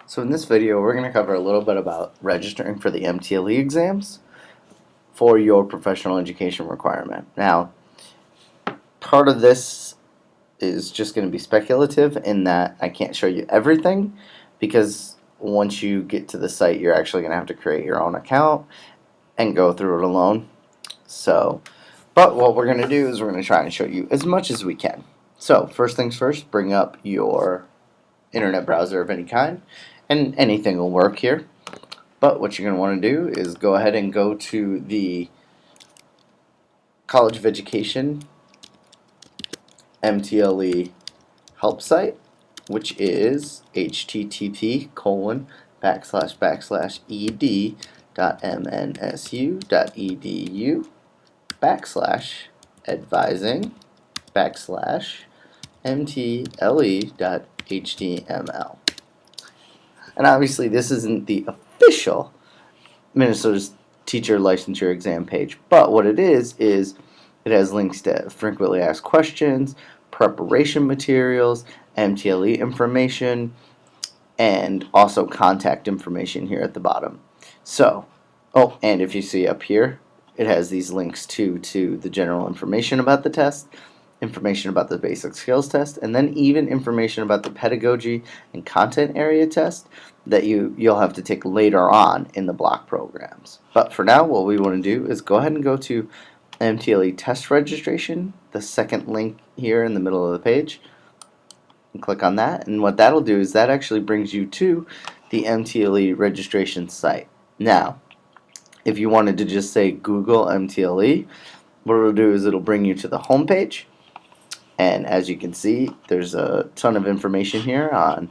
So in this video, we're going to cover a little bit about registering for the MTLE exams for your professional education requirement. Now, part of this is just going to be speculative in that I can't show you everything because once you get to the site, you're actually going to have to create your own account and go through it alone. But what we're going to do is we're going to try and show you as much as we can. So first things first, bring up your internet browser of any kind, and anything will work here. But what you're going to want to do is go ahead and go to the College of Education MTLE help site, which is http://ed.mnsu.edu/advising/MTLE.html. And obviously this isn't the official Minnesota's teacher licensure exam page, but what it is it has links to frequently asked questions, preparation materials, MTLE information, and also contact information here at the bottom. So, and if you see up here, it has these links to the general information about the test, information about the basic skills test, and then even information about the pedagogy and content area test that you'll have to take later on in the block programs. But for now, what we want to do is go ahead and go to MTLE test registration, the second link here in the middle of the page, and click on that. And what that'll do is that actually brings you to the MTLE registration site. Now, if you wanted to just say Google MTLE, what it'll do is it'll bring you to the home page. And as you can see, there's a ton of information here on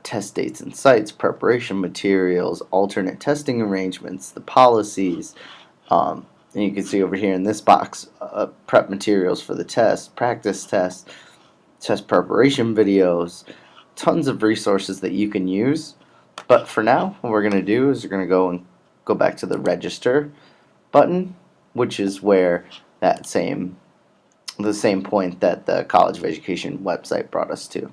test dates and sites, preparation materials, alternate testing arrangements, the policies, and you can see over here in this box, prep materials for the test, practice tests, test preparation videos, tons of resources that you can use. But for now, what we're going to do is we're going to go back to the register button, which is where the same point that the College of Education website brought us to.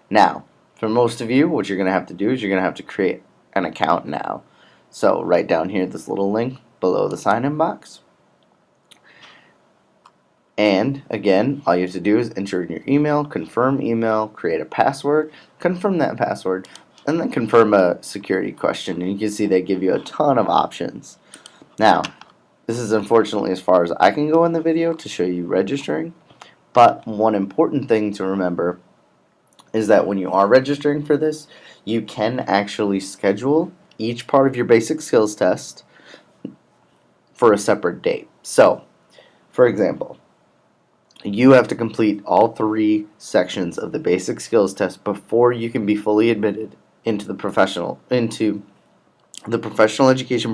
Now, for most of you, what you're going to have to do is you're going to have to create an account now. So right down here, this little link below the sign-in box. And again, all you have to do is enter in your email, create a password, confirm that password, and then confirm a security question. And you can see they give you a ton of options. Now, this is unfortunately as far as I can go in the video to show you registering, but one important thing to remember is that when you are registering for this, you can actually schedule each part of your basic skills test for a separate date. So, for example, you have to complete all 3 sections of the basic skills test before you can be fully admitted into the professional education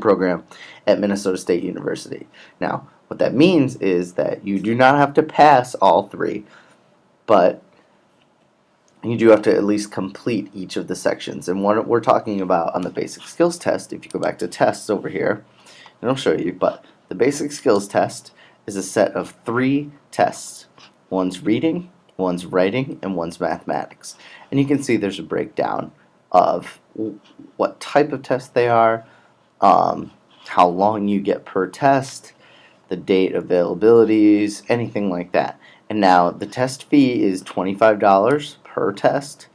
program at Minnesota State University. Now, what that means is that you do not have to pass all 3, but you do have to at least complete each of the sections. And what we're talking about on the basic skills test, if you go back to tests over here, and I'll show you, but the basic skills test is a set of 3 tests. One's reading, one's writing, and one's mathematics. And you can see there's a breakdown of what type of test they are, how long you get per test, the date availabilities, anything like that. And now the test fee is $25 per test,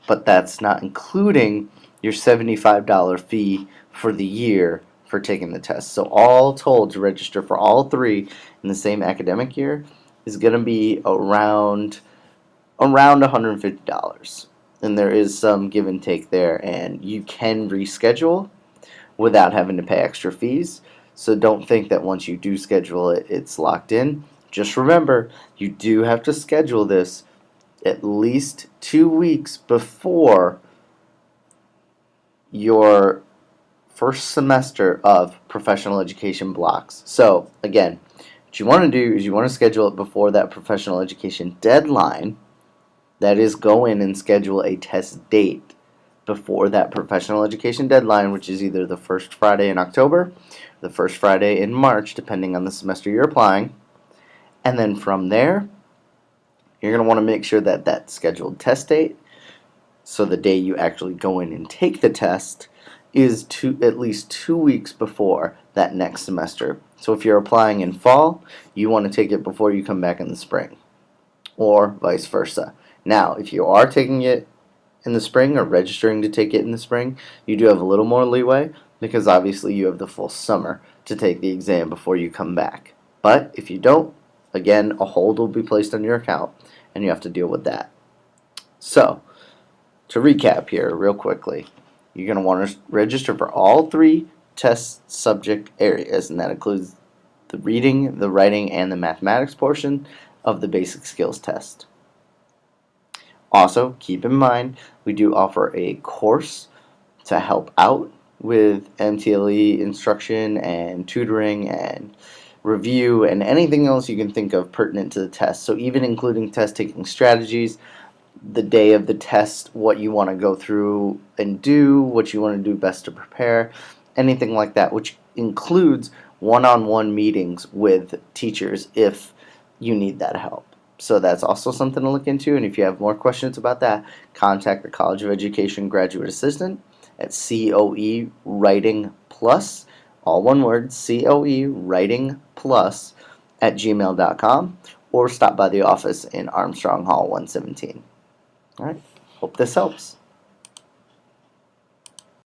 but that's not including your $75 fee for the year for taking the test. So all told, to register for all 3 in the same academic year is going to be around $150. And there is some give and take there, and you can reschedule without having to pay extra fees. So don't think that once you do schedule it, it's locked in. Just remember, you do have to schedule this at least 2 weeks before your first semester of professional education blocks. So again, what you want to do is you want to schedule it before that professional education deadline. That is, go in and schedule a test date before that professional education deadline, which is either the first Friday in October, the first Friday in March, depending on the semester you're applying. And then from there, you're going to want to make sure that that scheduled test date So the day you actually go in and take the test is at least 2 weeks before that next semester. So if you're applying in fall, you want to take it before you come back in the spring, or vice versa. Now, if you are taking it in the spring or registering to take it in the spring, you do have a little more leeway because obviously you have the full summer to take the exam before you come back. But if you don't, again, a hold will be placed on your account and you have to deal with that. So, to recap here real quickly, you're going to want to register for all 3 test subject areas, and that includes the reading, the writing, and the mathematics portion of the basic skills test. Also, keep in mind, we do offer a course to help out with MTLE instruction and tutoring and review and anything else you can think of pertinent to the test. So even including test taking strategies, the day of the test, what you want to go through and do, what you want to do best to prepare, anything like that, which includes one-on-one meetings with teachers if you need that help. So that's also something to look into, and if you have more questions about that, contact the College of Education Graduate Assistant at COE Writing Plus, all one word, COE Writing Plus at gmail.com, or stop by the office in Armstrong Hall 117. All right, hope this helps.